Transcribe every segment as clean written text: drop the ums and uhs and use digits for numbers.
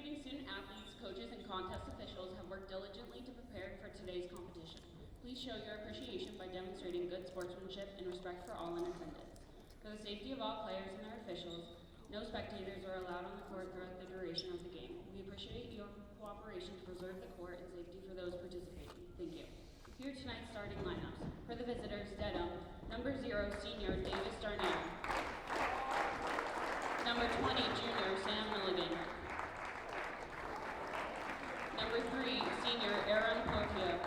Participating student athletes, coaches, and contest officials have worked diligently to prepare for today's competition. Please show your appreciation by demonstrating good sportsmanship and respect for all in attendance. For the safety of all players and their officials, no spectators are allowed on the court throughout the duration of the game. We appreciate your cooperation to preserve the court and safety for those participating. Thank you. Here are tonight's starting lineups. For the visitors, Dedham, number 0, senior Davis Darnell. Number 20, junior Sam Milligan. Number 3, senior Aaron Portia.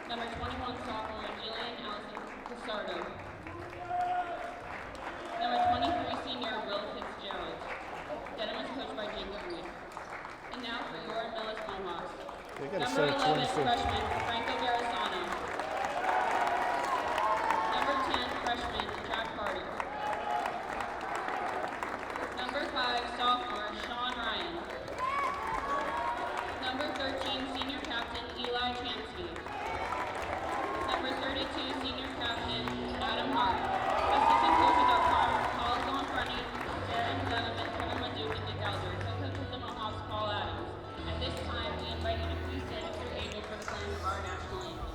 Number 21, sophomore Jillian Allison Casardo. Number 23, senior Will Fitzgerald. Dedham is coached by Jacob Reed. And now for your Millis Mohawks. Number 11, freshman Franco Verasano. Number 10, freshman Jack Carter. Number 5, sophomore Sean Ryan. Number 13, senior captain Eli Chansky. Number 32, senior captain Adam Hart. Assistant coaches are Paul Gonfroni, Aaron Dunham, and Kevin Leduc and Nick Elder. Co-coach of the Mohawks, Paul Adams. At this time, we invite you to please stand if you're able for the playing of our national anthem.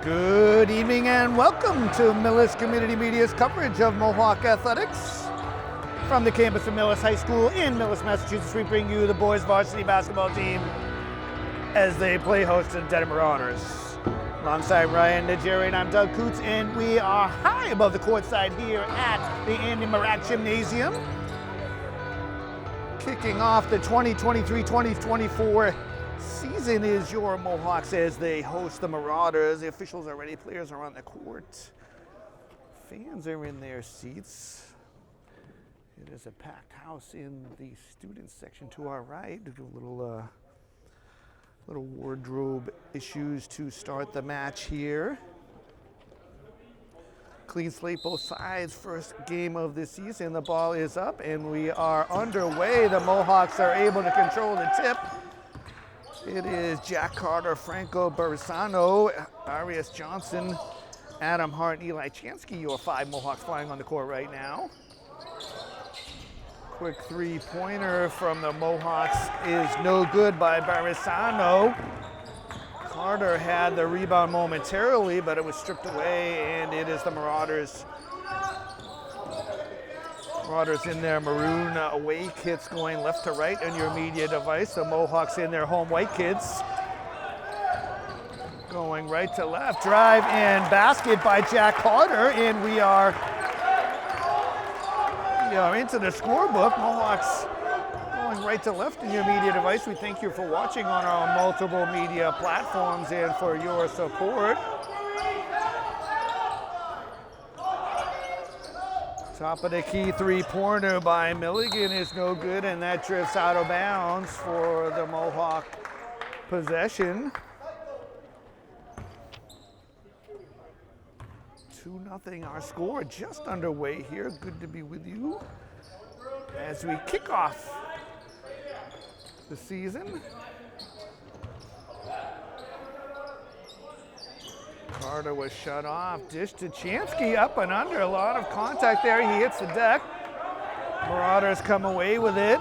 Good evening and welcome to Millis Community Media's coverage of Mohawk Athletics. From the campus of Millis High School in Millis, Massachusetts, we bring you the boys varsity basketball team as they play host to the Dedham Marauders. Alongside Ryan Najeri and I'm Doug Coots, and we are high above the courtside here at the Andy Marak Gymnasium. Kicking off the 2023-2024 season is your Mohawks as they host the Marauders. The officials are ready, players are on the court. Fans are in their seats. It is a packed house in the students section to our right. A little wardrobe issues to start the match here. Clean slate both sides, first game of the season. The ball is up and we are underway. The Mohawks are able to control the tip. It is Jack Carter, Franco Berisano, Arias Johnson, Adam Hart, and Eli Chansky, your 5 Mohawks flying on the court right now. Quick three-pointer from the Mohawks is no good by Berisano. Carter had the rebound momentarily, but it was stripped away, and it is the Marauders. Marauders in their maroon away kits going left to right on your media device. The Mohawks in their home white kits going right to left. Drive and basket by Jack Carter, and we are into the scorebook. Mohawks going right to left in your media device. We thank you for watching on our multiple media platforms and for your support. Top of the key three-pointer by Milligan is no good, and that drifts out of bounds for the Mohawk possession. 2-0 our score, just underway here. Good to be with you as we kick off the season. Carter was shut off. Dish to Chansky, up and under. A lot of contact there. He hits the deck. Marauders come away with it.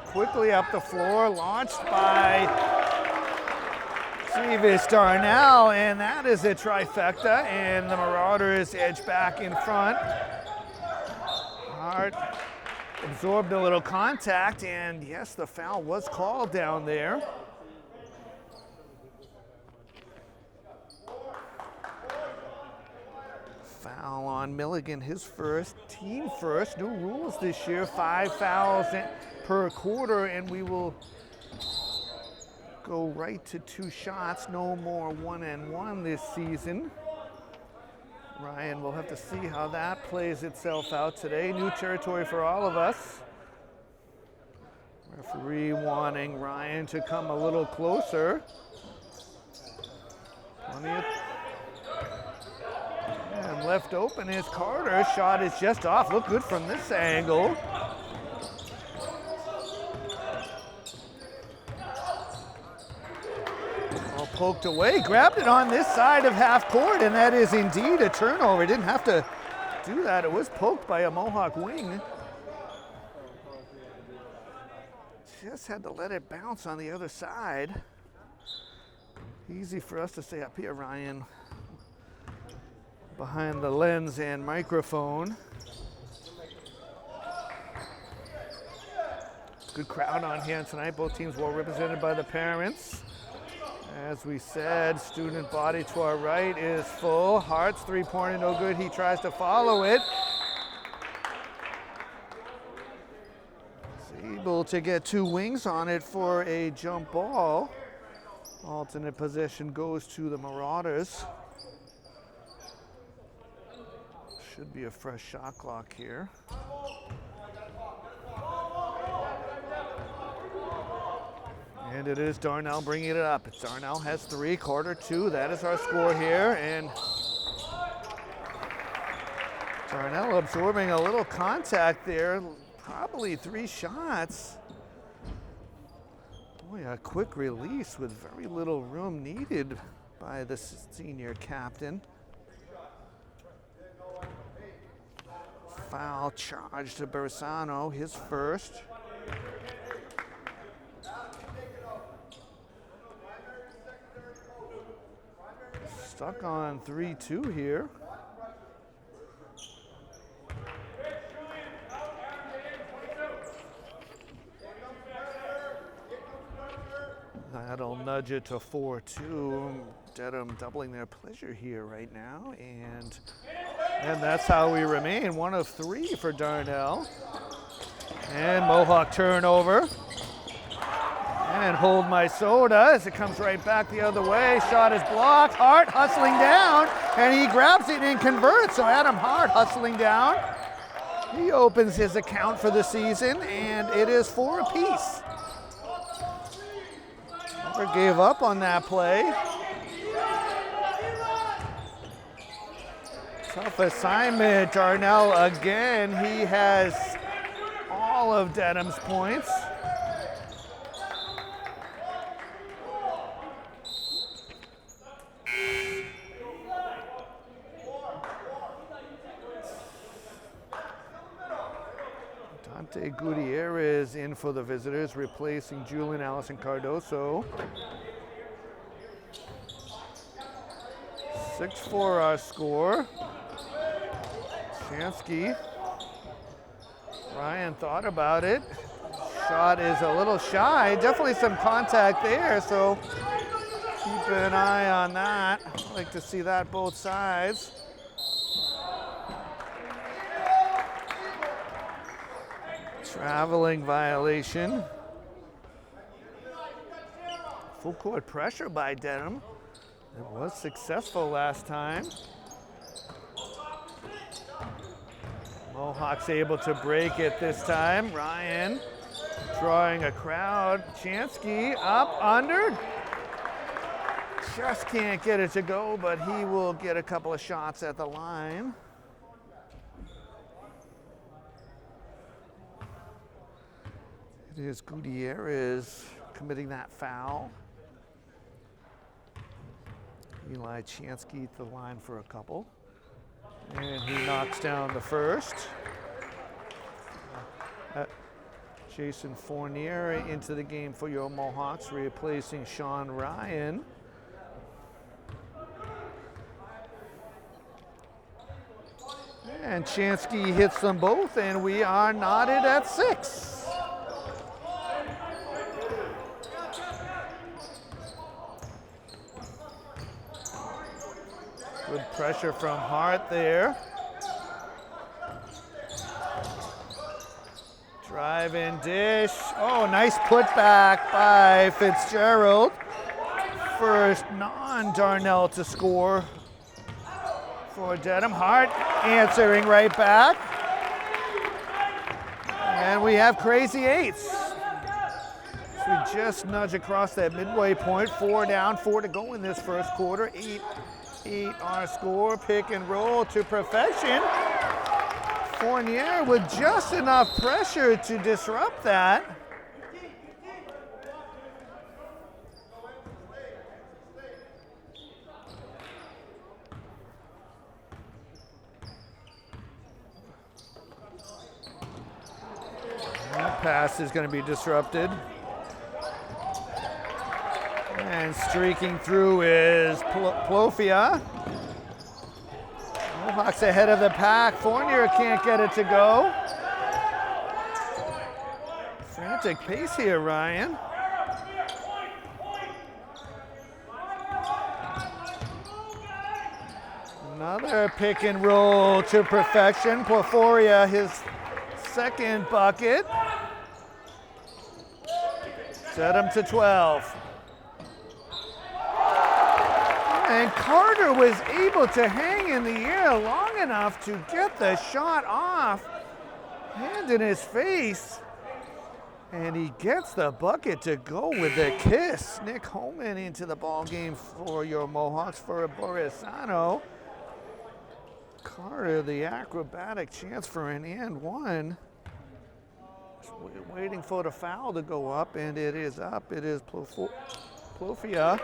Quickly up the floor, launched by Seavis Darnell, and that is a trifecta, and the Marauders edge back in front. Hart absorbed a little contact, and yes, the foul was called down there. Foul on Milligan, his first, team first. New rules this year, 5 fouls per quarter, and we will go right to 2 shots. No more 1-and-1 this season. Ryan, we'll have to see how that plays itself out today. New territory for all of us. Referee wanting Ryan to come a little closer. And left open is Carter. Shot is just off. Look good from this angle. All poked away. Grabbed it on this side of half court, and that is indeed a turnover. Didn't have to do that. It was poked by a Mohawk wing. Just had to let it bounce on the other side. Easy for us to say up here, Ryan, behind the lens and microphone. Good crowd on hand tonight. Both teams well represented by the parents. As we said, student body to our right is full. Hart's three-pointer no good. He tries to follow it. He's able to get 2 wings on it for a jump ball. Alternate possession goes to the Marauders. Should be a fresh shot clock here. And it is Darnell bringing it up. Darnell has 3, Carter 2. That is our score here. And Darnell absorbing a little contact there. Probably 3 shots. Boy, a quick release with very little room needed by the senior captain. Foul charge to Bersano, his first. Stuck on 3-2 here. That'll nudge it to 4-2. Dedham doubling their pleasure here right now, and that's how we remain. 1 of 3 for Darnell. And Mohawk turnover. And hold my soda as it comes right back the other way. Shot is blocked. Hart hustling down, and he grabs it and converts. So Adam Hart hustling down. He opens his account for the season, and it is 4 apiece. Never gave up on that play. Tough assignment. Darnell again. He has all of Dedham's points. Dante Gutierrez in for the visitors, replacing Julian Allison Cardoso. 6-4 our score. Chansky. Ryan thought about it. Shot is a little shy. Definitely some contact there, so keep an eye on that. I'd like to see that both sides. Traveling violation. Full court pressure by Dedham. It was successful last time. Mohawks able to break it this time. Ryan drawing a crowd. Chansky up, under. Just can't get it to go, but he will get a couple of shots at the line. It is Gutierrez committing that foul. Eli Chansky to the line for a couple. And he knocks down the first. Jason Fournier into the game for your Mohawks, replacing Sean Ryan. And Chansky hits them both, and we are knotted at 6. Good pressure from Hart there. Drive and dish. Oh, nice putback by Fitzgerald. First non-Darnell to score for Dedham. Hart answering right back. And we have crazy eights. So we just nudge across that midway point. 4 down, 4 to go in this first quarter. 8 our score. Pick and roll to perfection. Fournier with just enough pressure to disrupt that. That pass is going to be disrupted. And streaking through is Plofia. Mohawks ahead of the pack. Fournier can't get it to go. Frantic pace here, Ryan. Another pick and roll to perfection. Porforia, his second bucket. Set him to 12. And Carter was able to hang in the air long enough to get the shot off. Hand in his face. And he gets the bucket to go with the kiss. Nick Holman into the ball game for your Mohawks for Borisano. Carter, the acrobatic chance for an and one. Waiting for the foul to go up, and it is up. It is Plofia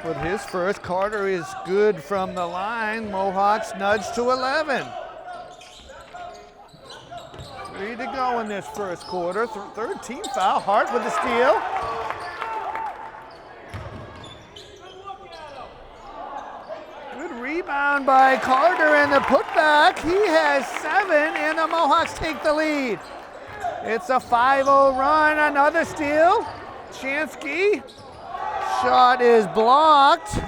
with his first. Carter is good from the line. Mohawks nudge to 11. 3 to go in this first quarter. Third team foul. Hart with the steal. Good rebound by Carter and the putback. He has 7, and the Mohawks take the lead. It's a 5-0 run. Another steal. Chansky. Shot is blocked.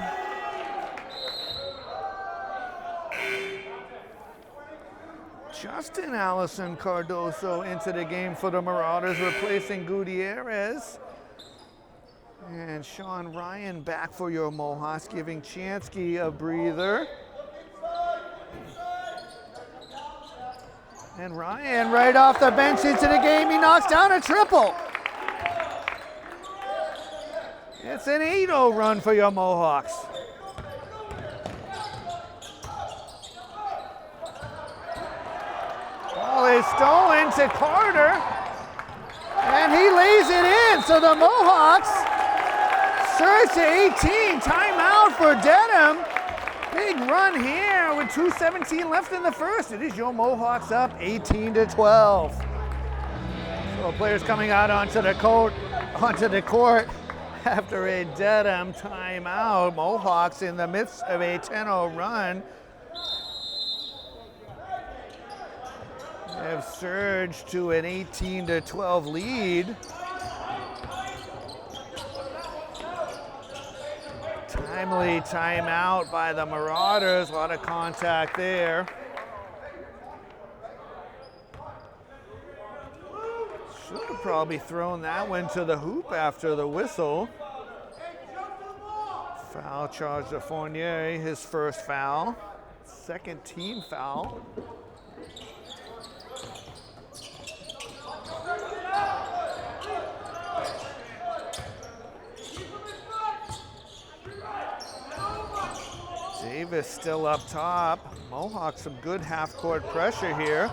Justin Allison Cardoso into the game for the Marauders, replacing Gutierrez. And Sean Ryan back for your Mohawks, giving Chansky a breather. And Ryan right off the bench into the game. He knocks down a triple. It's an 8-0 run for your Mohawks. Ball is stolen to Carter, and he lays it in. So the Mohawks surge to 18. Timeout for Dedham. Big run here with 2:17 left in the first. It is your Mohawks up 18-12. So players coming out onto the court after a Dedham timeout. Mohawks in the midst of a 10-0 run have surged to an 18-12 lead. Timely timeout by the Marauders. A lot of contact there. Should have probably thrown that one to the hoop after the whistle. Foul charge to Fournier, his first foul. Second team foul. Davis still up top. Mohawks some good half-court pressure here.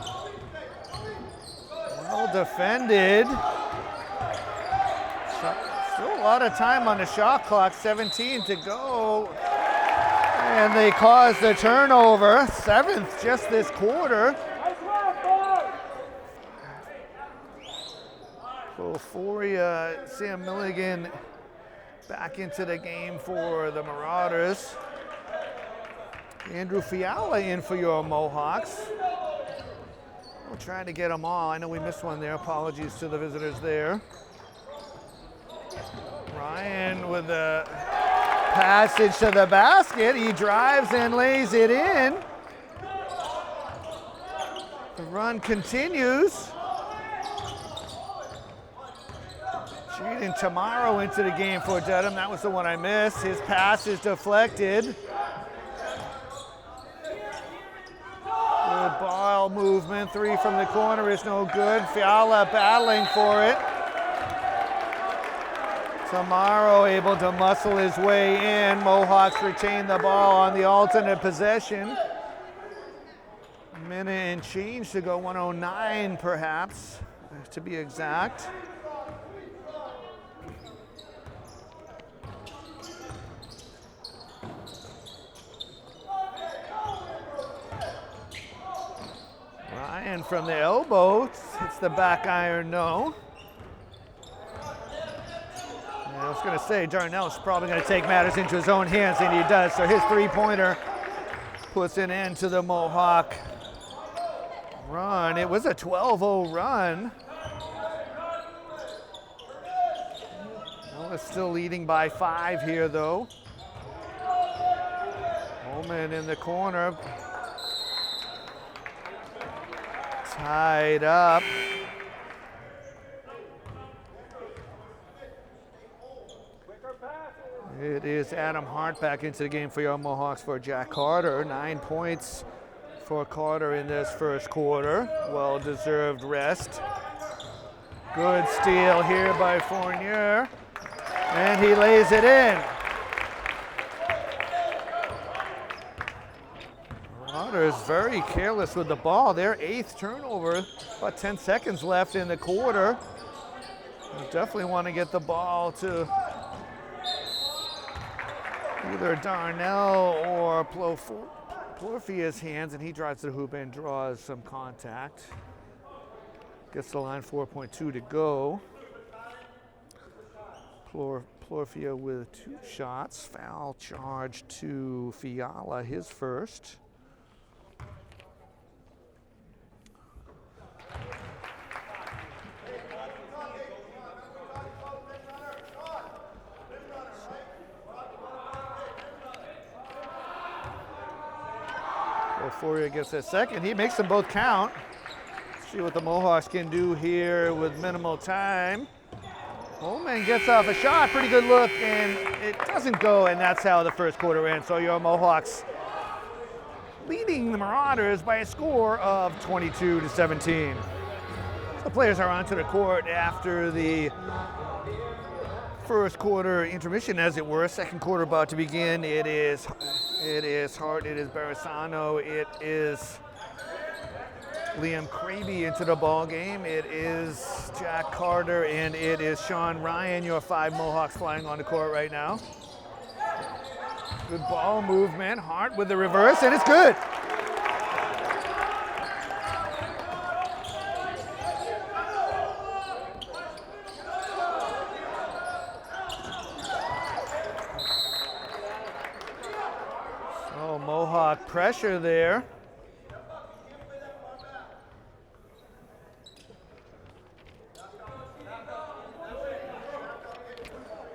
Well defended. Still a lot of time on the shot clock, 17 to go. And they caused the turnover, 7th just this quarter. Euphoria, Sam Milligan back into the game for the Marauders. Andrew Fiala in for your Mohawks. We're trying to get them all. I know we missed one there. Apologies to the visitors there. Ryan with the passage to the basket. He drives and lays it in. The run continues. Jaden Tomorrow into the game for Dedham. That was the one I missed. His pass is deflected. Good ball movement. 3 from the corner is no good. Fiala battling for it. Tomorrow able to muscle his way in. Mohawks retain the ball on the alternate possession. A minute and change to go, 109 perhaps, to be exact. Ryan from the elbow, hits the back iron, no. I was going to say, Darnell's probably going to take matters into his own hands, and he does. So his three-pointer puts an end to the Mohawk run. It was a 12-0 run. Noah's still leading by 5 here, though. Holman in the corner. Tied up. It is Adam Hart back into the game for your Mohawks for Jack Carter. 9 points for Carter in this first quarter. Well-deserved rest. Good steal here by Fournier. And he lays it in. Marauders very careless with the ball. Their 8th turnover. About 10 seconds left in the quarter. They definitely want to get the ball to either Darnell or Plorfia's hands, and he drives to the hoop and draws some contact. Gets the line, 4.2 to go. Plorfia with 2 shots. Foul charge to Fiala, his first. Euphoria gets a second. He makes them both count. See what the Mohawks can do here with minimal time. Holman gets off a shot, pretty good look, and it doesn't go, and that's how the first quarter ends. So your Mohawks leading the Marauders by a score of 22-17. The players are onto the court after the first quarter intermission, as it were. Second quarter about to begin. It is Hart, it is Barisano, it is Liam Kraby into the ball game. It is Jack Carter, and it is Sean Ryan, your 5 Mohawks flying on the court right now. Good ball movement. Hart with the reverse, and it's good. So Mohawk pressure there.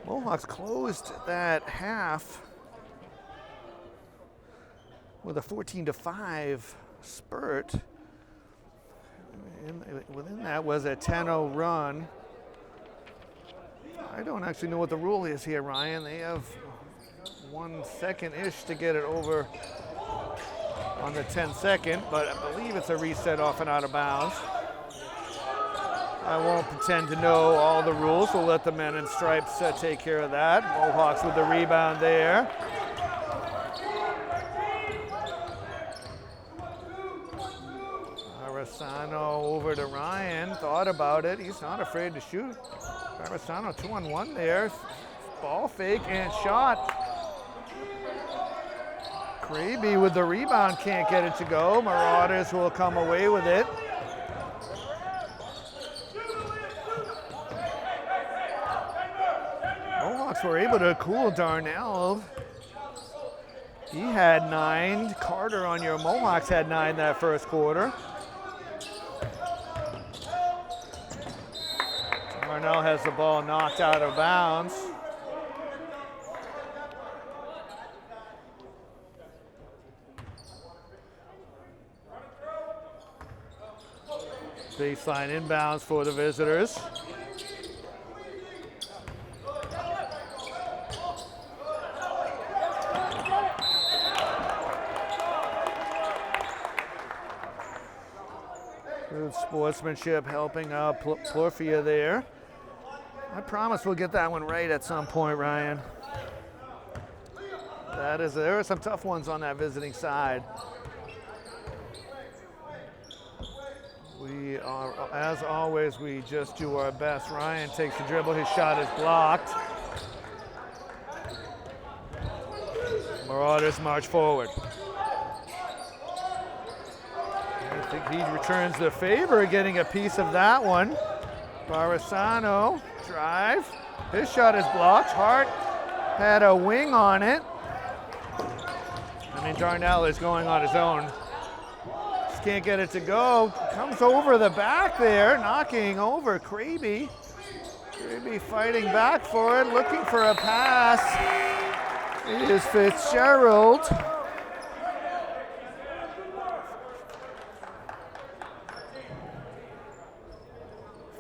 Mohawks closed that half with a 14-5 spurt. Within that was a 10-0 run. I don't actually know what the rule is here, Ryan. They have 1 second-ish to get it over on the 10-second, but I believe it's a reset off and out of bounds. I won't pretend to know all the rules. We'll let the men in stripes take care of that. Mohawks with the rebound there. Barisano over to Ryan, thought about it. He's not afraid to shoot. Barisano 2-on-1 there. Ball fake and shot. Kraby with the rebound, can't get it to go. Marauders will come away with it. Mohawks were able to cool Darnell. He had 9. Carter on your Mohawks had 9 that first quarter. Darnell has the ball knocked out of bounds. Baseline inbounds for the visitors. Good sportsmanship helping out Porfia there. I promise we'll get that one right at some point, Ryan. There are some tough ones on that visiting side. We are, as always, we just do our best. Ryan takes the dribble, his shot is blocked. Marauders march forward. I think he returns the favor, getting a piece of that one. Barisano, drive. His shot is blocked. Hart had a wing on it. I mean, Darnell is going on his own. Just can't get it to go. Comes over the back there, knocking over Kraby. Kraby fighting back for it, looking for a pass. It is Fitzgerald.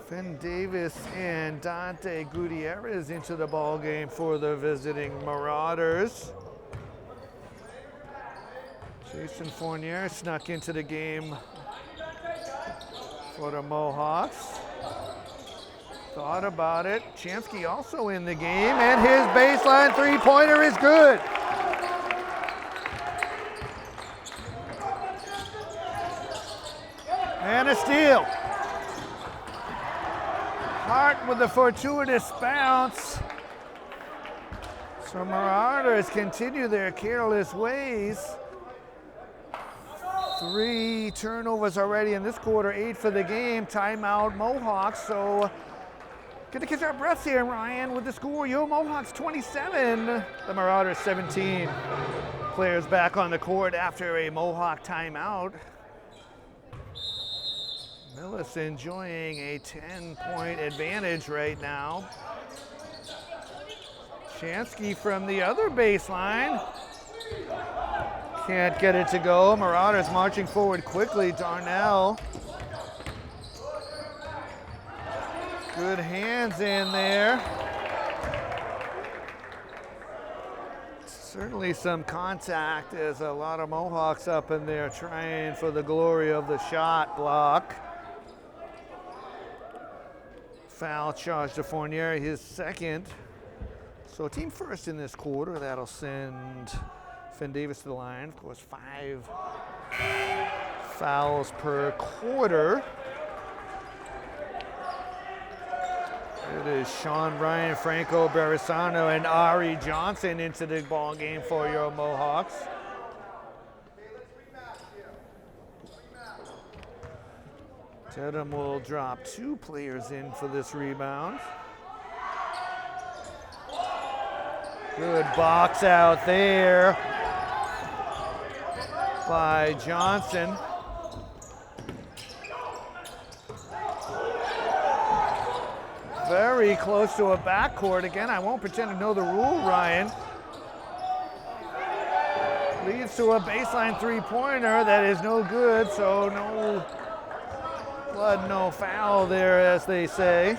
Finn Davis and Dante Gutierrez into the ball game for the visiting Marauders. Jason Fournier snuck into the game for the Mohawks. Thought about it. Chamsky also in the game, and his baseline three-pointer is good. And a steal. Hart with the fortuitous bounce. So Marauders continue their careless ways. 3 turnovers already in this quarter, 8 for the game. Timeout Mohawks. So get to catch our breaths here, Ryan, with the score. Yo, Mohawks 27, the Marauders 17. Players back on the court after a Mohawk timeout. Millis enjoying a 10-point advantage right now. Chansky from the other baseline. Can't get it to go. Marauders marching forward quickly. Darnell. Good hands in there. Certainly some contact as a lot of Mohawks up in there trying for the glory of the shot block. Foul charge to Fournier, his second. So team first in this quarter. That'll send Finn Davis to the line. Of course, 5 fouls per quarter. It is Sean Bryan, Franco Barisano, and Ari Johnson into the ball game for your Mohawks. Dedham will drop 2 players in for this rebound. Good box out there by Johnson. Very close to a backcourt. Again, I won't pretend to know the rule, Ryan. Leads to a baseline three-pointer that is no good, so no blood, no foul there, as they say.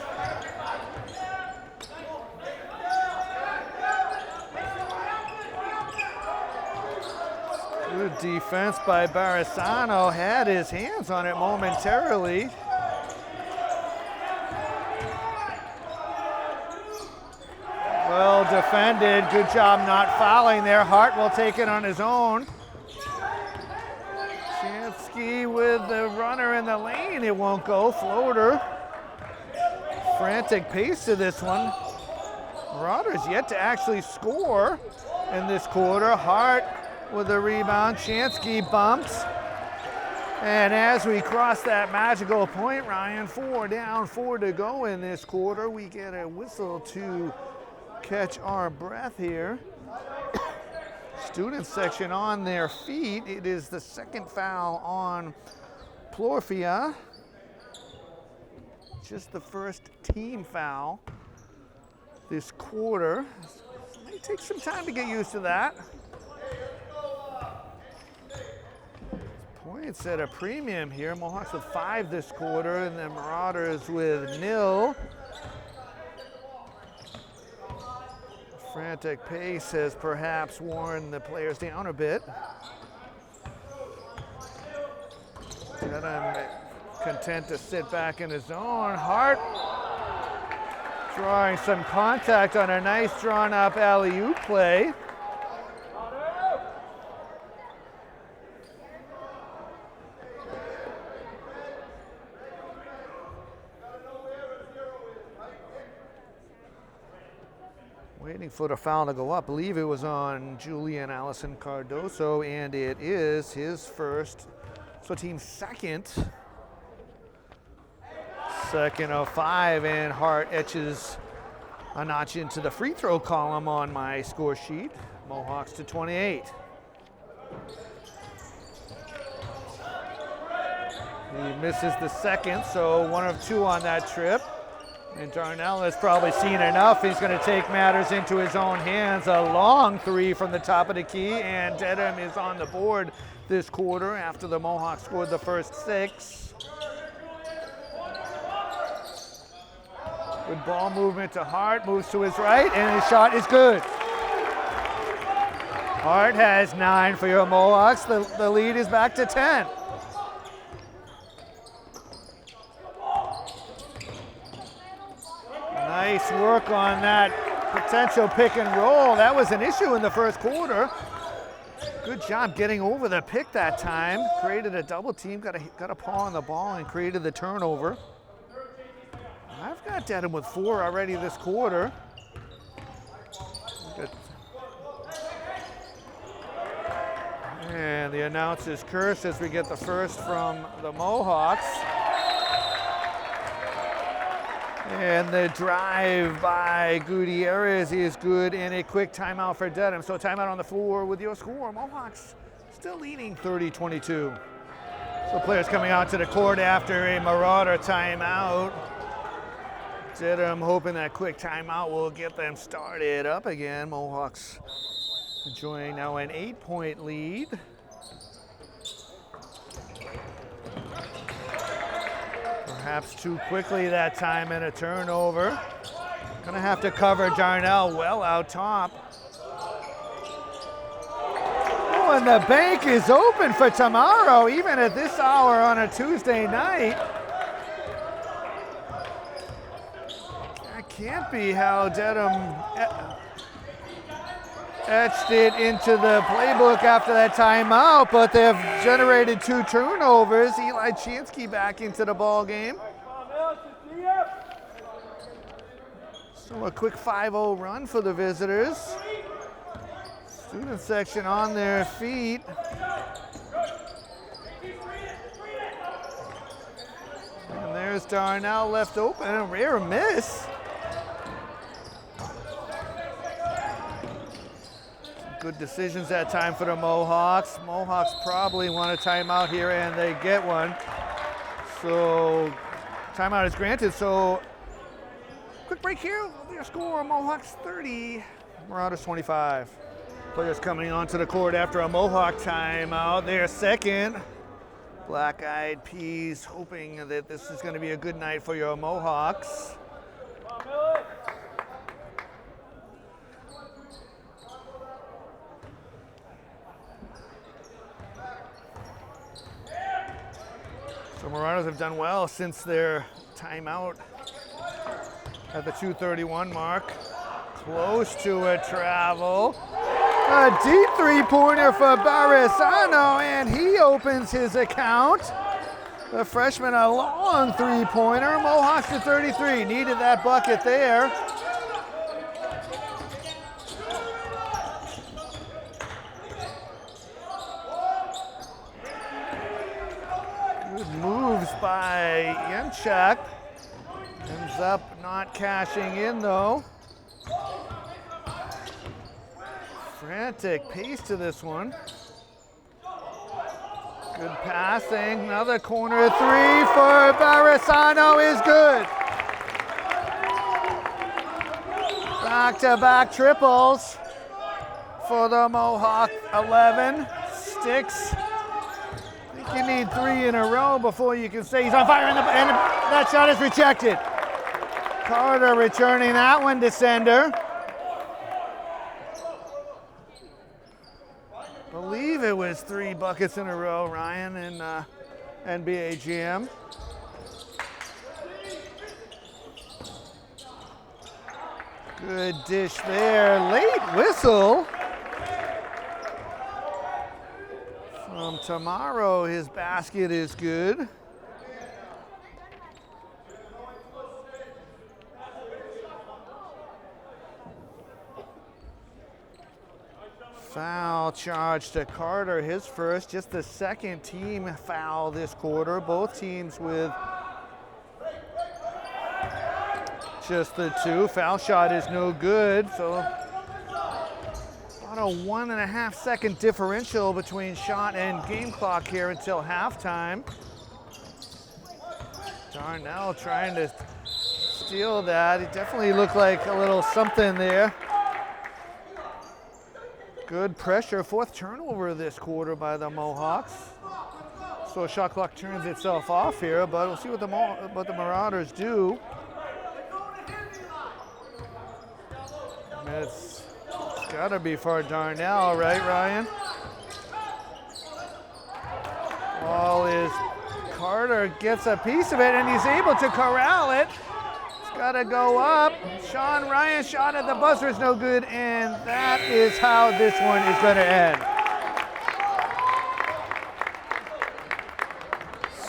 Good defense by Barisano. Had his hands on it momentarily. Well defended. Good job not fouling there. Hart will take it on his own. Chansky with the runner in the lane. It won't go. Floater. Frantic pace to this one. Marauders yet to actually score in this quarter. Hart with the rebound. Chansky bumps. And as we cross that magical point, Ryan, 4 down, 4 to go in this quarter. We get a whistle to catch our breath here. Student section on their feet. It is the second foul on Plorfia. Just the first team foul this quarter. It may take some time to get used to that. Points at a premium here. Mohawks with 5 this quarter, and the Marauders with 0. Frantic pace has perhaps worn the players down a bit. Dedham content to sit back in his zone. Hart drawing some contact on a nice drawn-up alley-oop play. Waiting for the foul to go up. I believe it was on Julian Allison Cardoso, and it is his first, so team's second. Second of 5, and Hart etches a notch into the free throw column on my score sheet. Mohawks to 28. He misses the second, so 1 of 2 on that trip. And Darnell has probably seen enough. He's going to take matters into his own hands. A long 3 from the top of the key, and Dedham is on the board this quarter after the Mohawks scored the first 6. Good ball movement to Hart, moves to his right, and his shot is good. Hart has 9 for your Mohawks. The lead is back to 10. Nice work on that potential pick and roll. That was an issue in the first quarter. Good job getting over the pick that time. Created a double team, got a paw on the ball and created the turnover. I've got Dedham with 4 already this quarter. And the announcer's curse as we get the first from the Mohawks. And the drive by Gutierrez is good, and a quick timeout for Dedham. So timeout on the floor with your score. Mohawks still leading 30-22. So players coming out to the court after a Marauder timeout. Dedham hoping that quick timeout will get them started up again. Mohawks enjoying now an 8-point lead. Perhaps too quickly that time, and a turnover. Gonna have to cover Darnell well out top. Oh, and the bank is open for tomorrow, even at this hour on a Tuesday night. That can't be how Dedham etched it into the playbook after that timeout, but they've generated 2 turnovers. Eli Chansky back into the ball game. So a quick 5-0 run for the visitors. Student section on their feet. And there's Darnell left open, a rare miss. Good decisions that time for the Mohawks. Mohawks probably want a timeout here, and they get one. So timeout is granted. So quick break here. Their score, Mohawks 30, Marauders 25. Players coming onto the court after a Mohawk timeout. Their second. Black-eyed peas hoping that this is going to be a good night for your Mohawks. So Marauders have done well since their timeout at the 2:31 mark. Close to a travel. A deep three-pointer for Barisano, and he opens his account. The freshman, a long three-pointer. Mohawks to 33. Needed that bucket there. Good moves by Yenchuk. Ends up not cashing in, though. Frantic pace to this one. Good passing. Another corner three for Barisano is good. Back-to-back triples for the Mohawk 11. Sticks. I think you need 3 in a row before you can say he's on fire, and that shot is rejected. Carter returning that one to sender. Believe it was 3 buckets in a row, Ryan, in NBA Jam. Good dish there. Late whistle from Tomorrow. His basket is good. Foul charge to Carter, his first, just the second team foul this quarter. Both teams with just the 2. Foul shot is no good, so about a 1.5 second differential between shot and game clock here until halftime. Darnell trying to steal that. It definitely looked like a little something there. Good pressure, 4th turnover this quarter by the Mohawks. So shot clock turns itself off here, but we'll see what the Marauders do. It's gotta be for Darnell, right, Ryan? Ball is, Carter gets a piece of it, and he's able to corral it. Gotta go up. Sean Ryan shot at the buzzer is no good, and that is how this one is going to end.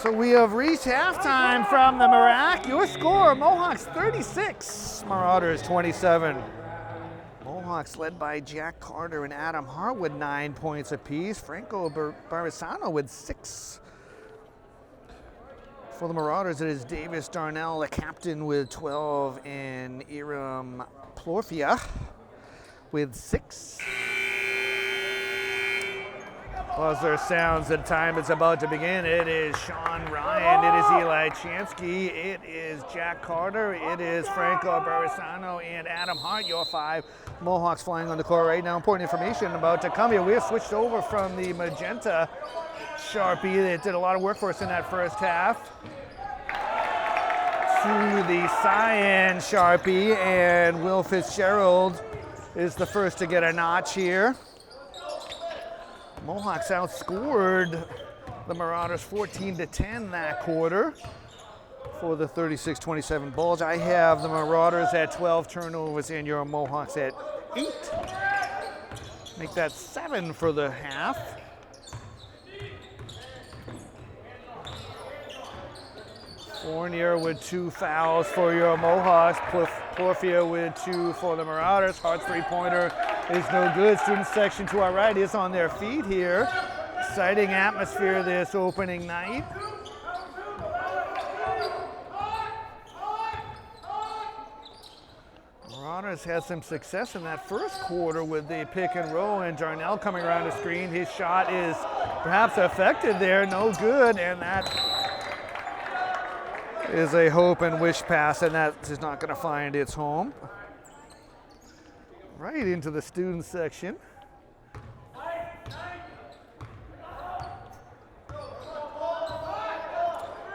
So we have reached halftime from the Marac. Your score, Mohawks 36, Marauders 27. Mohawks led by Jack Carter and Adam Hart with 9 points apiece. Franco Barisano with 6. For the Marauders, it is Davis Darnell, the captain, with 12, and Iram Plorfia with 6. Buzzer sounds the time is about to begin. It is Sean Ryan, it is Eli Chansky, it is Jack Carter, it is Franco Barisano, and Adam Hart, your 5. Mohawks flying on the court right now. Important information about to come here. We have switched over from the magenta Sharpie that did a lot of work for us in that first half to the cyan Sharpie, and Will Fitzgerald is the first to get a notch here. Mohawks outscored the Marauders 14-10 that quarter for the 36-27 Bulls. I have the Marauders at 12 turnovers and your Mohawks at 8. Make that 7 for the half. Fournier with 2 fouls for your Mohawks. Plorfia with 2 for the Marauders. Hart's 3-pointer is no good. Student section to our right is on their feet here. Exciting atmosphere this opening night. Marauders had some success in that first quarter with the pick and roll, and Darnell coming around the screen. His shot is perhaps effective there, no good, and that is a hope and wish pass, and that is not going to find its home. Right into the student section.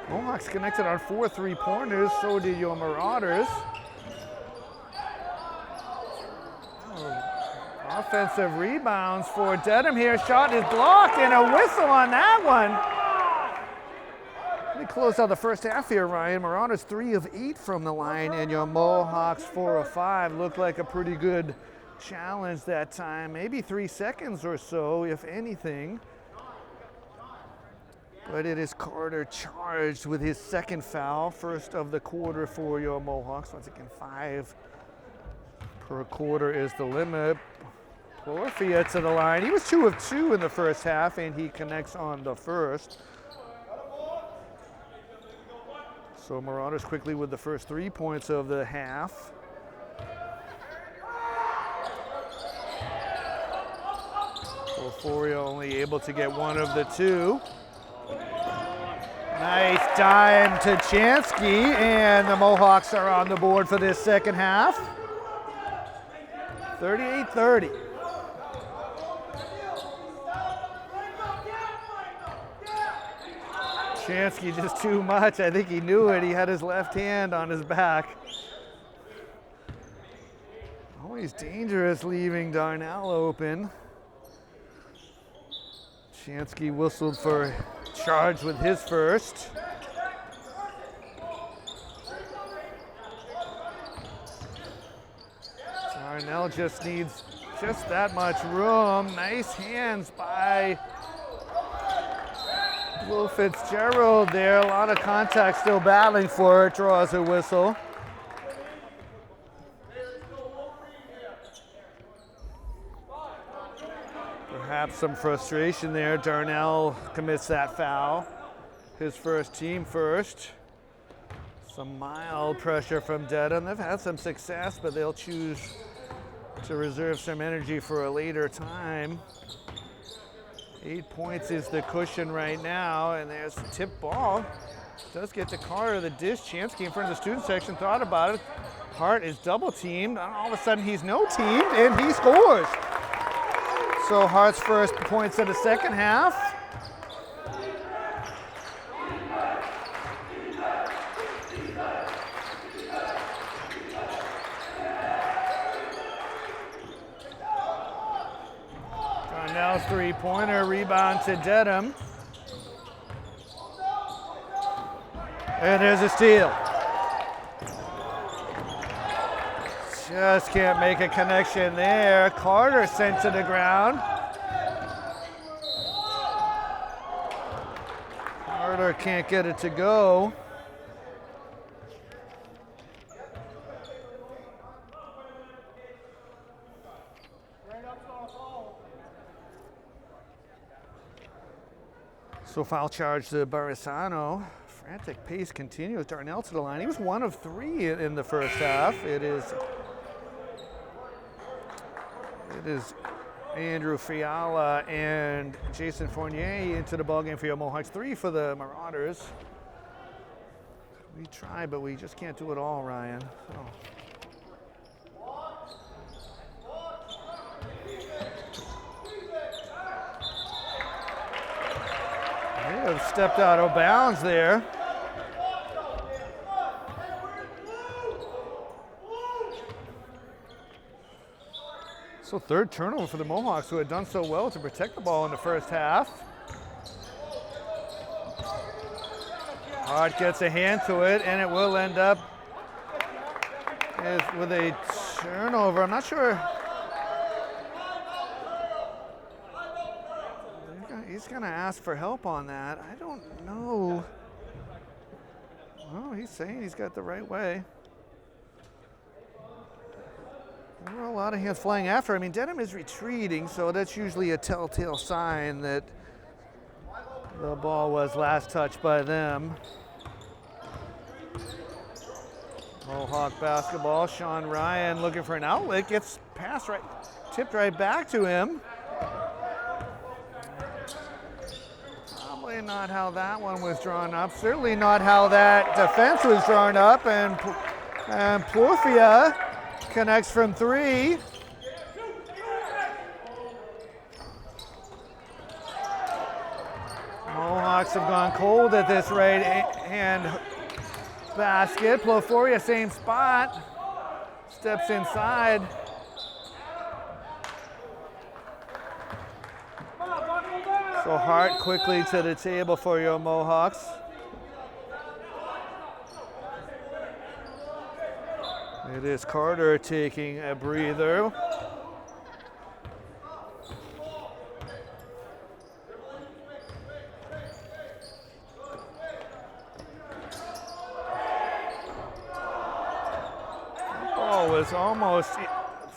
Mohawks connected on 4 3-pointers, so did your Marauders. Offensive rebounds for Dedham here. Shot is blocked, and a whistle on that one. We closed out the first half here, Ryan. Marauders 3 of 8 from the line, and your Mohawks 4 of 5. Looked like a pretty good challenge that time, maybe 3 seconds or so, if anything. But it is Carter charged with his second foul, first of the quarter for your Mohawks. Once again, 5 per quarter is the limit. Porfia to the line. He was 2 of 2 in the first half, and he connects on the first. So Marauders quickly with the first 3 points of the half. Porfia only able to get 1 of the 2. Nice dime to Chansky, and the Mohawks are on the board for this second half. 38-30. Chansky just too much. I think he knew it. He had his left hand on his back. Always dangerous leaving Darnell open. Chansky whistled for charge with his first. Darnell just needs just that much room. Nice hands by Will Fitzgerald there. A lot of contact, still battling for it. Draws a whistle. Perhaps some frustration there. Darnell commits that foul. His first, team first. Some mild pressure from Dedham. They've had some success, but they'll choose to reserve some energy for a later time. 8 points is the cushion right now, and there's the tip ball. Does get to Carter, the dish. Chansky in front of the student section, thought about it. Hart is double teamed, and all of a sudden he's no teamed, and he scores. So Hart's first points of the second half. Darnell's three-pointer, rebound to Dedham. And there's a steal. Just can't make a connection there. Carter sent to the ground. Carter can't get it to go. So foul charge to Barisano. Frantic pace continues. Darnell to the line. He was 1 of 3 in the first half. It is Andrew Fiala and Jason Fournier into the ballgame for your Mohawks. 3 for the Marauders. We try, but we just can't do it all, Ryan. So. They have stepped out of bounds there. So third turnover for the Mohawks, who had done so well to protect the ball in the first half. Hart gets a hand to it, and it will end up with a turnover. I'm not sure. He's going to ask for help on that. I don't know. Well, he's saying he's got the right way. There were a lot of hands flying after. I mean, Dedham is retreating, so that's usually a telltale sign that the ball was last touched by them. Mohawk basketball. Sean Ryan looking for an outlet. Gets passed right, tipped right back to him. Probably not how that one was drawn up. Certainly not how that defense was drawn up. And Porfia connects from 3. Mohawks have gone cold at this right hand basket. Porfia, same spot. Steps inside. So Hart quickly to the table for your Mohawks. It is Carter taking a breather. was almost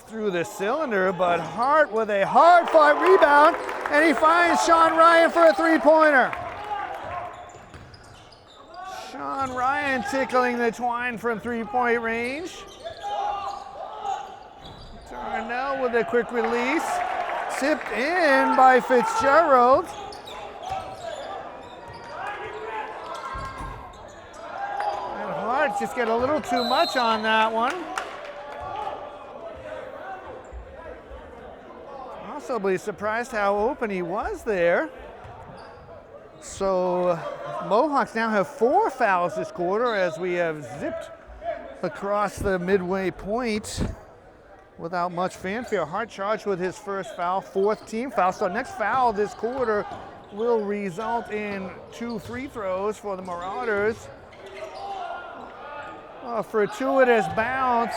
through the cylinder, but Hart with a hard-fought rebound, and he finds Sean Ryan for a three-pointer. Sean Ryan tickling the twine from three-point range. Darnell with a quick release. Tipped in by Fitzgerald. And Hart just get a little too much on that one. Possibly surprised how open he was there. So Mohawks now have 4 fouls this quarter as we have zipped across the midway point without much fanfare. Hart charged with his first foul, 4th team foul. So next foul this quarter will result in 2 free throws for the Marauders. A fortuitous bounce.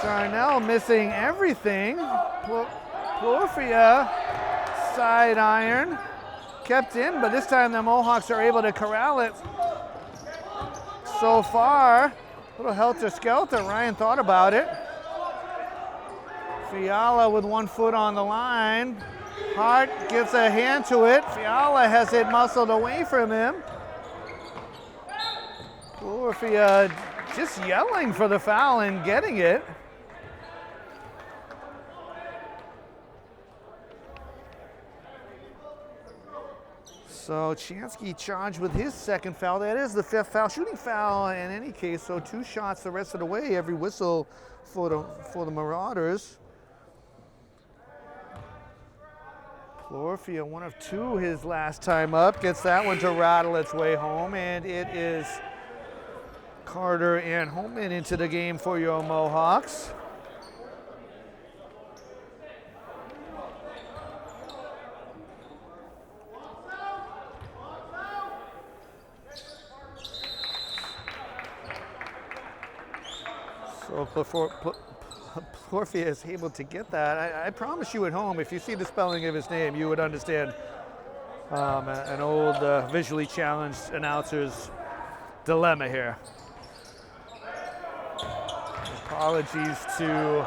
Darnell missing everything. Plorfia side iron. Kept in, but this time the Mohawks are able to corral it. So far, a little helter-skelter. Ryan thought about it. Fiala with 1 foot on the line. Hart gets a hand to it. Fiala has it muscled away from him. Plorfia just yelling for the foul and getting it. So Chansky charged with his 2nd foul. That is the 5th foul. Shooting foul in any case, so 2 shots the rest of the way. Every whistle for the Marauders. Plorfia, 1 of 2 his last time up. Gets that one to rattle its way home, and it is Carter and Holman into the game for your Mohawks. So Plorfia is able to get that. I promise you at home, if you see the spelling of his name, you would understand an old visually challenged announcer's dilemma here. Apologies to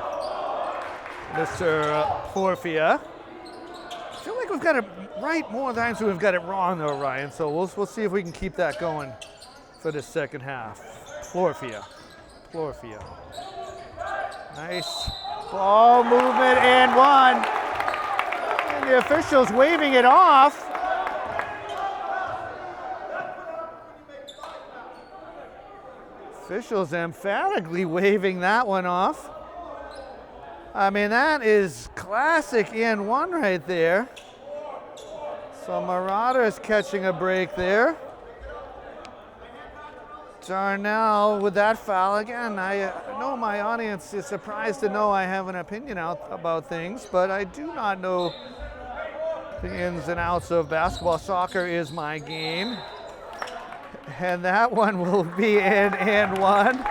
Mr. Plorfia. I feel like we've got it right more times than we've got it wrong though, Ryan. So we'll see if we can keep that going for the second half. Plorfia. Nice ball movement and 1. And the officials waving it off. Officials emphatically waving that one off. I mean, that is classic and 1 right there. So Marauders catching a break there. Darnell with that foul again. I know my audience is surprised to know I have an opinion about things, but I do not know the ins and outs of basketball. Soccer is my game. And that one will be in and 1.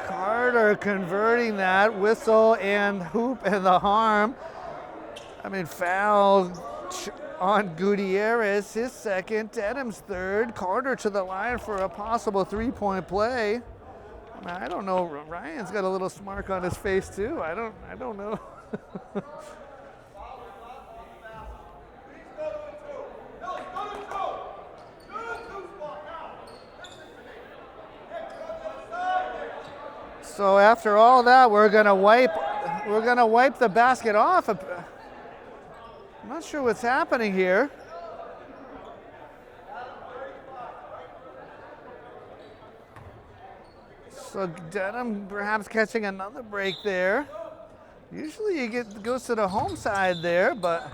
Carter converting that whistle and hoop and the harm. I mean, foul on Gutierrez, his 2nd, Dedham's 3rd. Carter to the line for a possible 3-point play. I mean, I don't know. Ryan's got a little smirk on his face too. I don't know. So after all that, we're gonna wipe the basket off. I'm not sure what's happening here. So Dedham perhaps catching another break there. Usually it goes to the home side there, but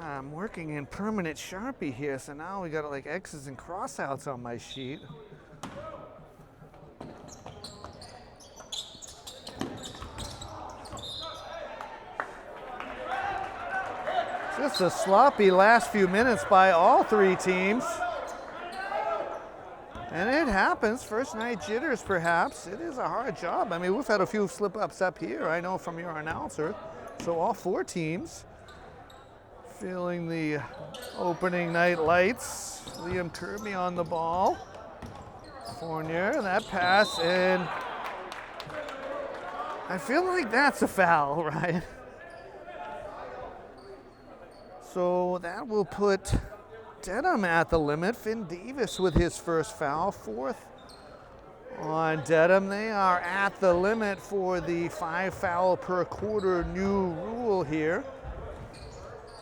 I'm working in permanent Sharpie here, so now we got like X's and crossouts on my sheet. Just a sloppy last few minutes by all 3 teams. And it happens, first night jitters perhaps. It is a hard job. I mean, we've had a few slip-ups up here, I know from your announcer. So all 4 teams feeling the opening night lights. Liam Kirby on the ball. Fournier, that pass, and I feel like that's a foul, right? So that will put Dedham at the limit. Finn Davis with his first foul, 4th on Dedham. They are at the limit for the 5 foul per quarter new rule here.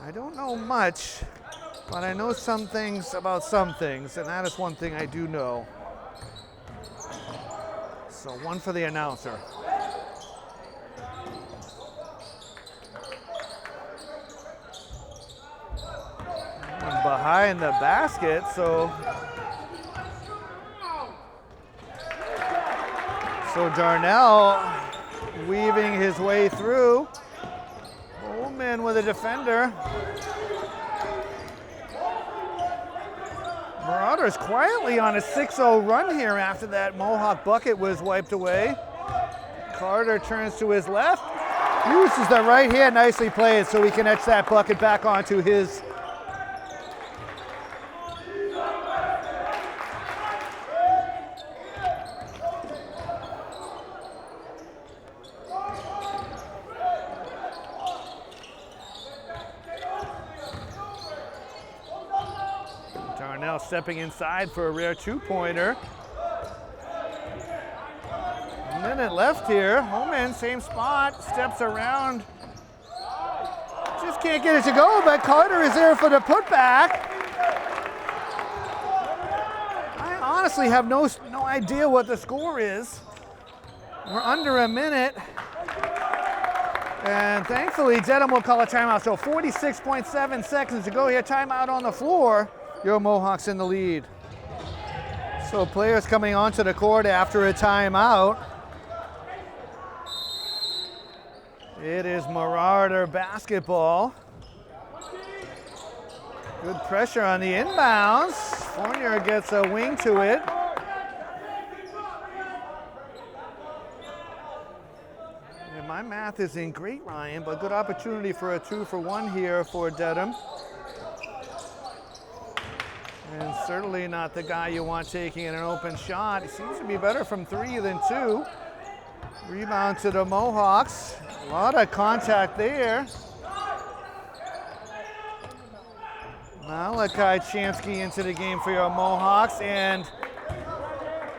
I don't know much, but I know some things about some things, and that is one thing I do know. So 1 for the announcer. And behind the basket, so Darnell weaving his way through. Bowman with a defender. Marauders quietly on a 6-0 run here after that Mohawk bucket was wiped away. Carter turns to his left, uses the right hand, nicely played, so he can etch that bucket back onto his. Darnell stepping inside for a rare 2-pointer. Minute left here. Holman, same spot, steps around. Just can't get it to go, but Carter is there for the putback. I honestly have no idea what the score is. We're under a minute. And thankfully, Dedham will call a timeout. So 46.7 seconds to go here. Timeout on the floor. Your Mohawks in the lead. So players coming onto the court after a timeout. It is Marauder basketball. Good pressure on the inbounds. Fournier gets a wing to it. And my math isn't great, Ryan, but good opportunity for a 2-for-1 here for Dedham. And certainly not the guy you want taking an open shot. He seems to be better from 3 than 2. Rebound to the Mohawks. A lot of contact there. Malachi Chansky into the game for your Mohawks, and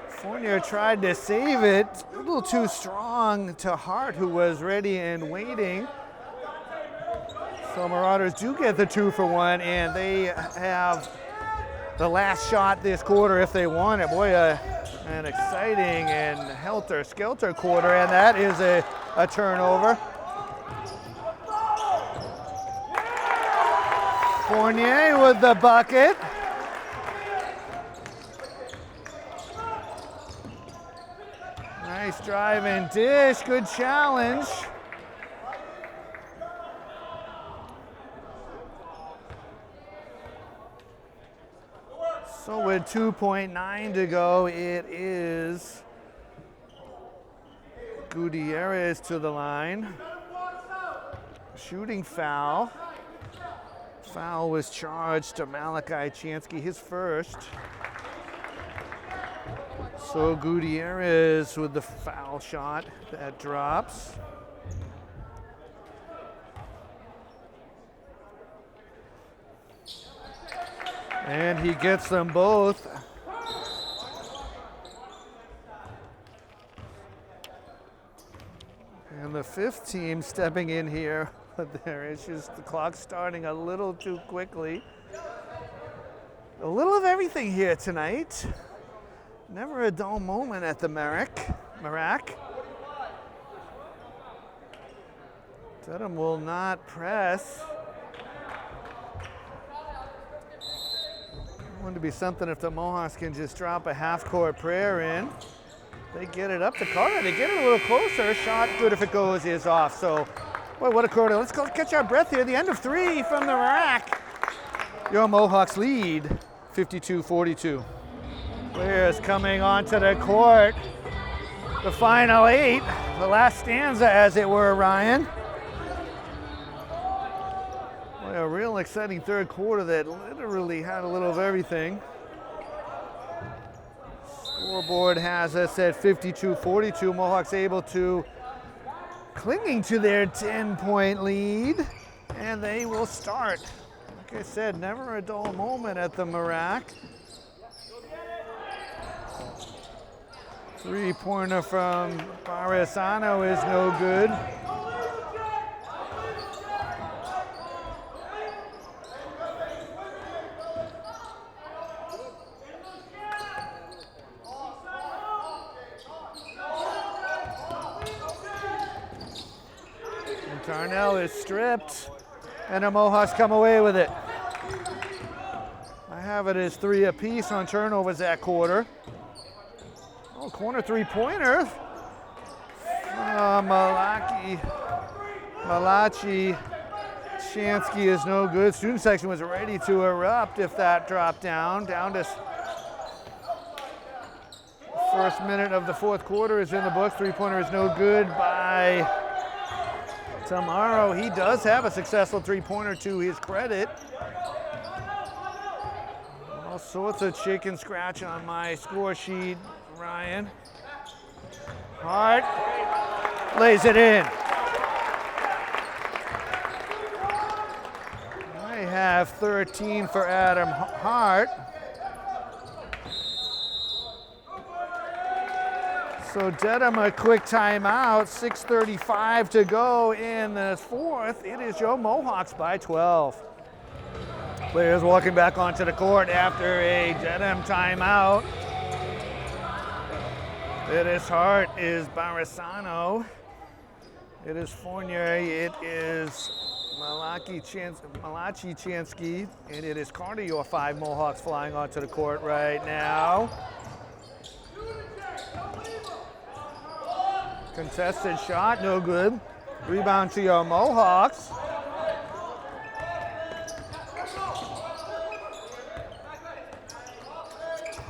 Fournier tried to save it. A little too strong to Hart, who was ready and waiting. So Marauders do get the 2-for-1, and they have the last shot this quarter if they want it. Boy, an exciting and helter-skelter quarter, and that is a turnover. Fournier with the bucket. Nice drive and dish, good challenge. So with 2.9 to go, it is Gutierrez to the line. Shooting foul. Foul was charged to Malachi Chansky, his first. So Gutierrez with the foul shot that drops. And he gets them both. And the 5th team stepping in here, but there is just the clock starting a little too quickly. A little of everything here tonight. Never a dull moment at the Marac. Dedham will not press. Going to be something if the Mohawks can just drop a half-court prayer in. They get it up to Carter. They get it a little closer. Shot good if it goes, is off. So, boy, what a quarter. Let's go catch our breath here. The end of 3 from the Marac. Your Mohawks lead 52-42. Players coming onto the court. The final 8, the last stanza as it were, Ryan. Boy, a real exciting third quarter that literally had a little of everything. Scoreboard has us at 52-42. Mohawks able to clinging to their 10-point lead, and they will start. Like I said, never a dull moment at the Marac. Three-pointer from Barisano is no good. And Darnell is stripped, and the Mohawks come away with it. I have it as 3 apiece on turnovers that quarter. Oh, corner three-pointer. Malachi Chansky is no good. Student section was ready to erupt if that dropped down. Down to first minute of the fourth quarter is in the books. Three-pointer is no good by Tomorrow. He does have a successful three-pointer to his credit. All sorts of chicken scratch on my score sheet, Ryan. Hart lays it in. I have 13 for Adam Hart. So Dedham a quick timeout, 6:35 to go in the fourth. It is your Mohawks by 12. Players walking back onto the court after a Dedham timeout. It is Hart, is Barisano. It is Fournier, it is Malachi Chansky, and it is Carter, your 5 Mohawks flying onto the court right now. Contested shot, no good. Rebound to your Mohawks.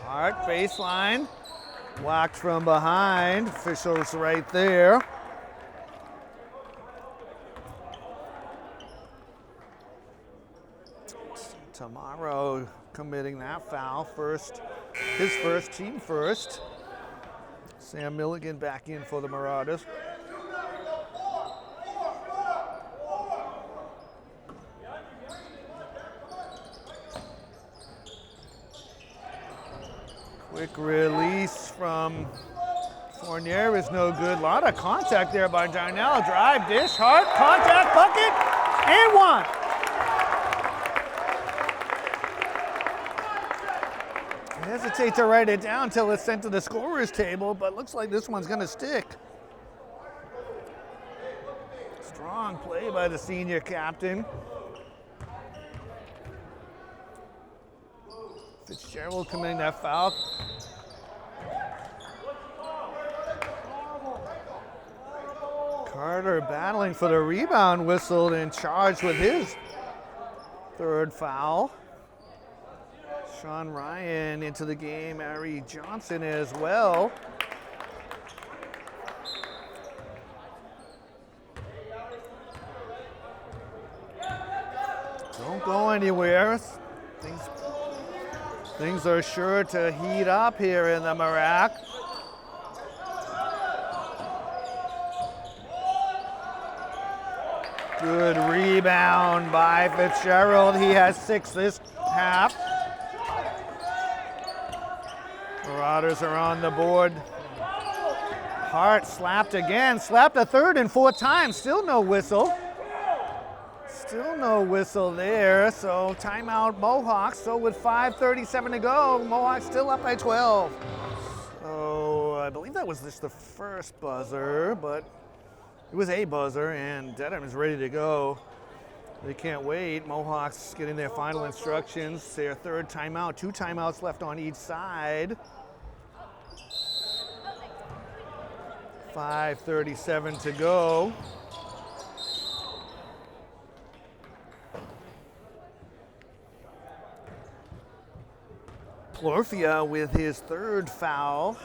Hart, baseline. Whacked from behind. Officials right there. Tomorrow committing that foul. His first, team first. Sam Milligan back in for the Marauders. Quick release from Fournier is no good. A lot of contact there by Darnell. Drive, dish, Hart, contact, bucket, and one. I hesitate to write it down until it's sent to the scorer's table, but looks like this one's going to stick. Strong play by the senior captain. Fitzgerald committing that foul. Carter battling for the rebound, whistled and charged with his third foul. Sean Ryan into the game, Ari Johnson as well. Don't go anywhere. Things are sure to heat up here in the Marac. Good rebound by Fitzgerald. He has 6 this half. Marauders are on the board. Hart slapped again, slapped a third and 4th time. Still no whistle. Still no whistle there, so timeout Mohawks. So with 5:37 to go, Mohawks still up by 12. So I believe that was just the first buzzer, but it was a buzzer, and Dedham is ready to go. They can't wait. Mohawks getting their final instructions, their third timeout. 2 timeouts left on each side. 5:37 to go. Plorfia with his third foul.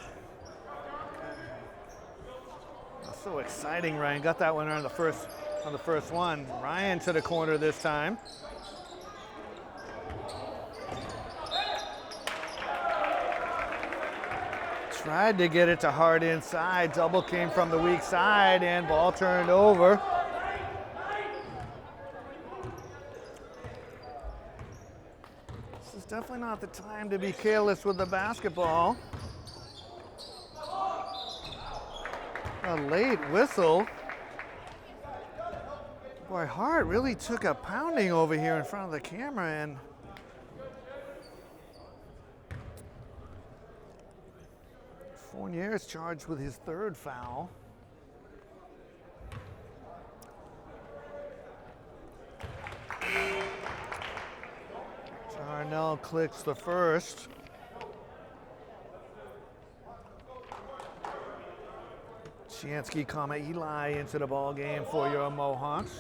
So exciting, Ryan. Got that one on the first one. Ryan to the corner this time. Tried to get it to Hart inside. Double came from the weak side and ball turned over. This is definitely not the time to be careless with the basketball. A late whistle. Boy, Hart really took a pounding over here in front of the camera, and Fournier is charged with his third foul. Darnell clicks the first. Chansky, Eli into the ball game for your Mohawks.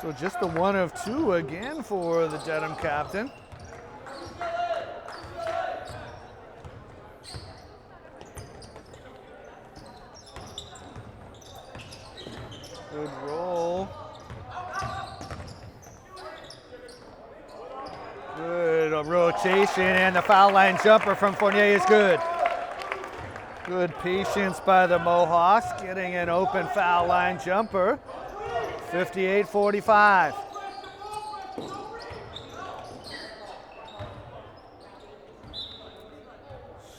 So just the one of two again for the Dedham captain. Good roll. Good rotation, and the foul line jumper from Fournier is good. Good patience by the Mohawks, getting an open foul line jumper. 58-45.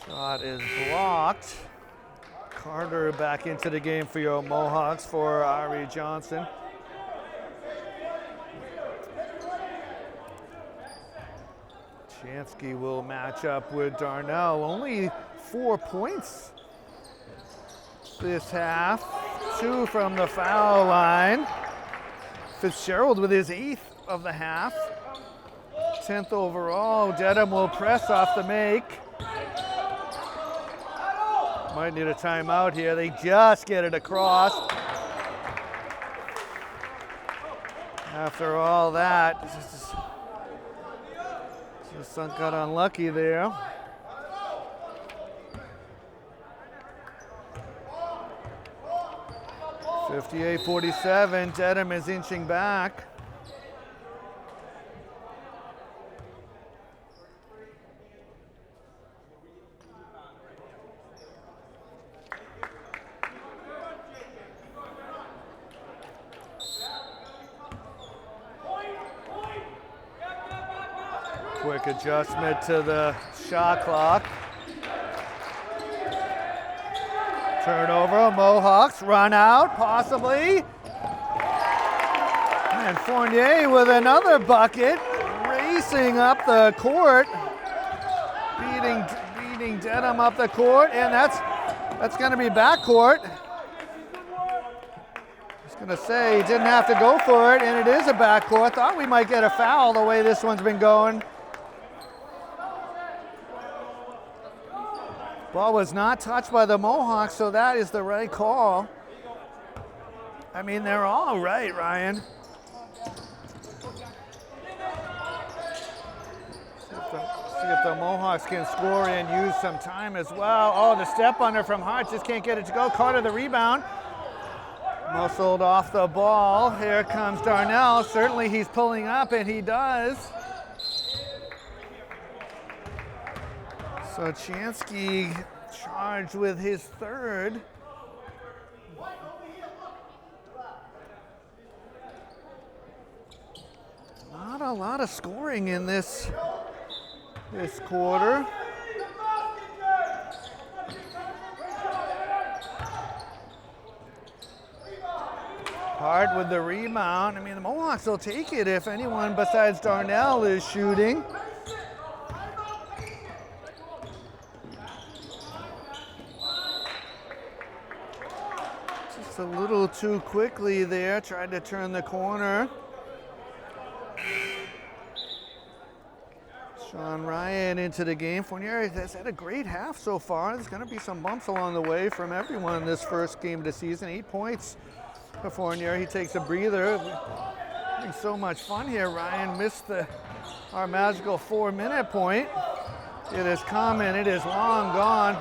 Shot is blocked. Carter back into the game for your Mohawks for Ari Johnson. Chansky will match up with Darnell. Only 4 points this half. 2 from the foul line. Fitzgerald with his 8th of the half. 10th overall. Dedham will press off the make. Might need a timeout here. They just get it across. After all that, just got unlucky there. .58-47, Dedham is inching back. Quick adjustment to the shot clock. Turnover, Mohawks run out, possibly. And Fournier with another bucket, racing up the court, beating Dedham up the court, and that's going to be backcourt. I was going to say he didn't have to go for it, and it is a backcourt. Thought we might get a foul the way this one's been going. Ball was not touched by the Mohawks, so that is the right call. I mean, they're all right, Ryan. See if the Mohawks can score and use some time as well. Oh, the step under from Hart, just can't get it to go. Carter the rebound. Muscled off the ball. Here comes Darnell. Certainly he's pulling up, and he does. So Chansky charged with his third. Not a lot of scoring in this quarter. Hart with the rebound. I mean, the Mohawks will take it if anyone besides Darnell is shooting. A little too quickly there, tried to turn the corner. Sean Ryan into the game. Fournier has had a great half so far. There's going to be some bumps along the way from everyone in this first game of the season. 8 points for Fournier. He takes a breather. Having so much fun here. Ryan missed our magical 4-minute point. It is come and it is long gone.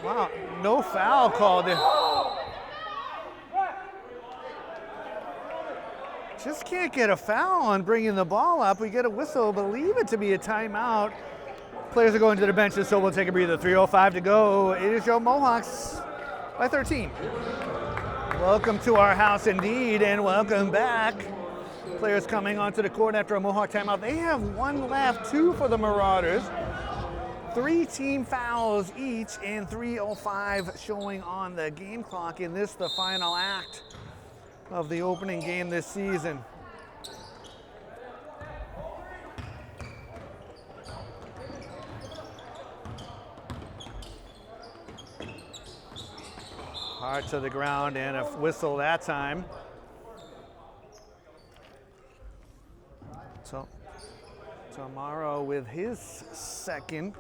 Wow, no foul called in. Just can't get a foul on bringing the ball up. We get a whistle, believe it to be a timeout. Players are going to the benches, so we'll take a breather. 3:05 to go. It is your Mohawks by 13. Welcome to our house indeed, and welcome back. Players coming onto the court after a Mohawk timeout. They have one left, 2 for the Marauders. 3 team fouls each, and 3:05 showing on the game clock in this, the final act of the opening game this season. Hard to the ground and a whistle that time. So Tomorrow with his second.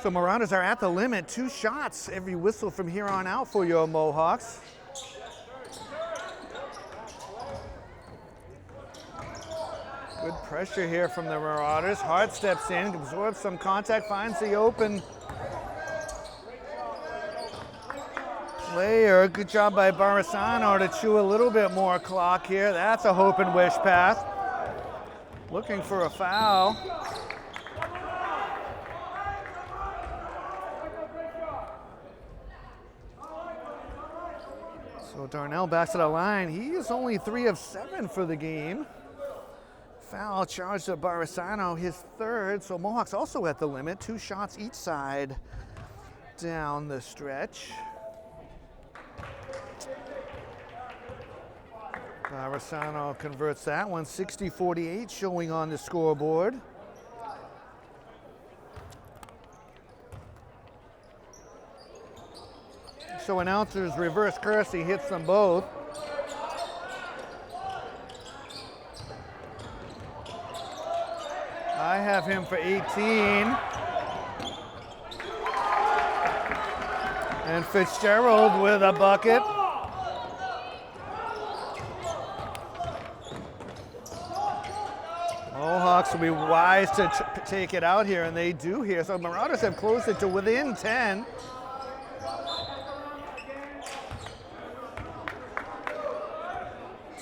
So Marauders are at the limit. 2 shots every whistle from here on out for your Mohawks. Good pressure here from the Marauders. Hart steps in, absorbs some contact, finds the open player. Good job by Barisano to chew a little bit more clock here. That's a hope and wish pass. Looking for a foul. So Darnell backs to the line. He is only 3 of 7 for the game. Foul charged to Barisano, his 3rd. So Mohawks also at the limit. 2 shots each side down the stretch. Barisano converts that one. 60-48 showing on the scoreboard. So announcers reverse curse. He hits them both. I have him for 18. And Fitzgerald with a bucket. Mohawks will be wise to take it out here, and they do here. So Marauders have closed it to within 10.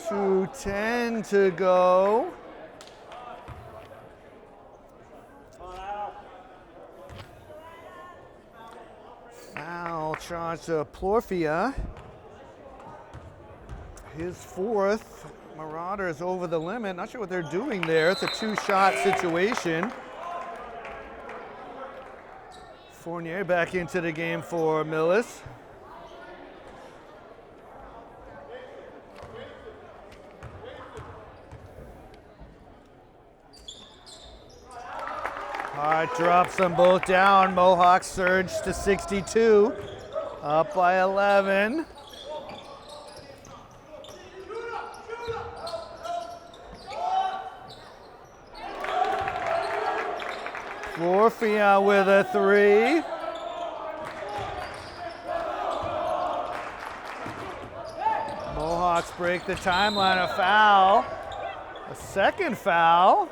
.210 to go. Foul charge to Plorfia. His 4th. Marauders over the limit. Not sure what they're doing there. It's a 2-shot situation. Fournier back into the game for Millis. Hart drops them both down. Mohawks surge to 62. Up by 11. Plorfia with a 3. Mohawks break the timeline. A foul. A second foul.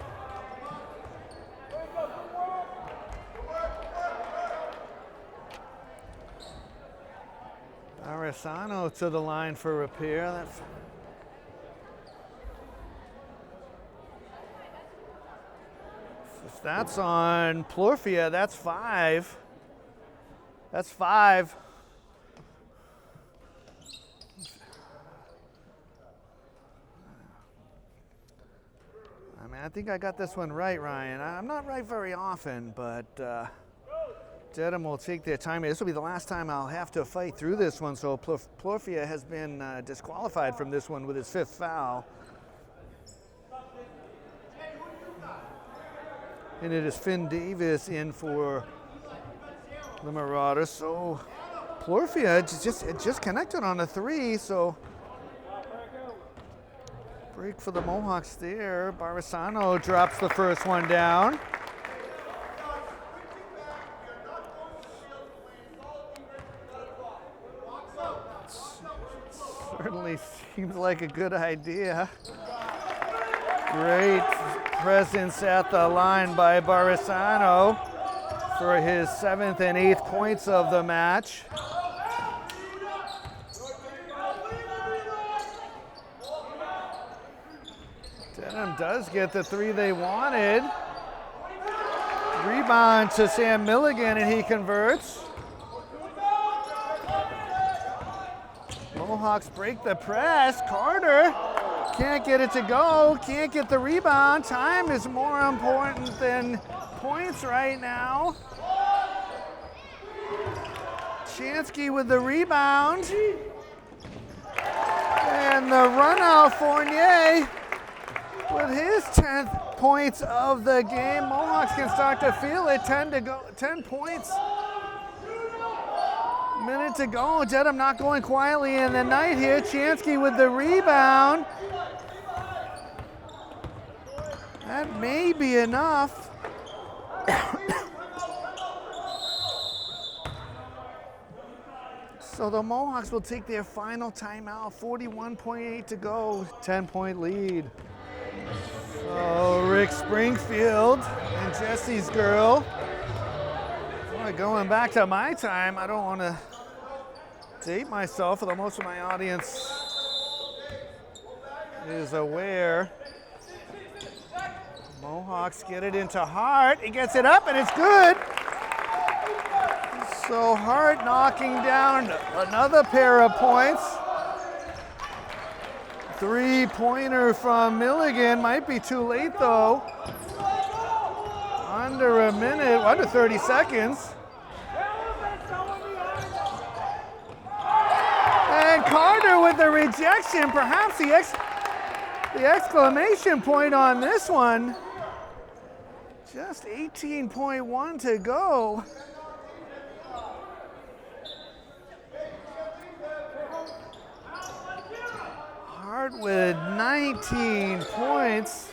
Barisano to the line for repair. If that's on Plorfia, that's 5. That's 5. I think I got this one right, Ryan. I'm not right very often, but Dedham will take their time. This will be the last time I'll have to fight through this one, so Plorfia has been disqualified from this one with his 5th foul. And it is Finn Davis in for the Marauders. So Plorfia just connected on a 3, so break for the Mohawks there. Barisano drops the first one down. Certainly seems like a good idea. Great presence at the line by Barisano for his 7th and 8th points of the match. Dedham does get the 3 they wanted. Rebound to Sam Milligan, and he converts. Mohawks break the press. Carter can't get it to go, can't get the rebound. Time is more important than points right now. Chansky with the rebound. And the run out, Fournier with his 10th points of the game. Mohawks can start to feel it. 10 to go, 10 points. Minute to go. Dedham not going quietly in the night here. Chansky with the rebound. That may be enough. So the Mohawks will take their final timeout. 41.8 to go. 10-point lead. So Rick Springfield and Jesse's girl. Boy, going back to my time, I don't want to date myself, although most of my audience is aware. Mohawks get it into Hart. He gets it up and it's good. So Hart knocking down another pair of points. 3-pointer from Milligan. Might be too late though. Under a minute, under 30 seconds. And Carter with the rejection. Perhaps the exclamation point on this one. Just 18.1 to go. Hart with 19 points.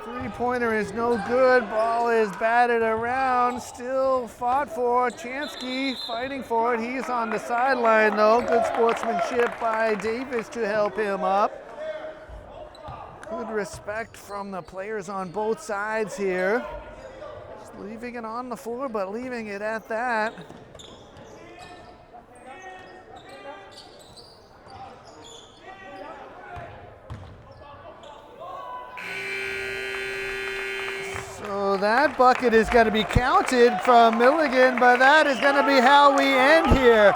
3-pointer is no good. Ball is batted around. Still fought for. Chansky fighting for it. He's on the sideline though. Good sportsmanship by Davis to help him up. Good respect from the players on both sides here. Just leaving it on the floor, but leaving it at that. So that bucket is going to be counted from Milligan, but that is going to be how we end here.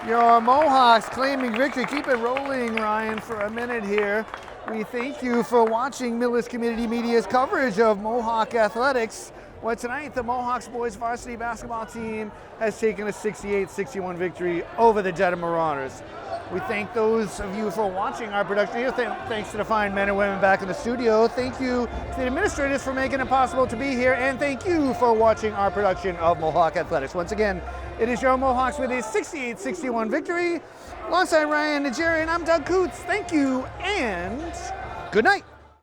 Your Mohawks claiming victory. Keep it rolling, Ryan, for a minute here. We thank you for watching Millis Community Media's coverage of Mohawk athletics. Well, tonight, the Mohawks boys varsity basketball team has taken a 68-61 victory over the Dedham Marauders. We thank those of you for watching our production here. Thanks to the fine men and women back in the studio. Thank you to the administrators for making it possible to be here. And thank you for watching our production of Mohawk Athletics. Once again, it is your Mohawks with a 68-61 victory. Alongside Ryan Nigerian, I'm Doug Coots. Thank you and good night.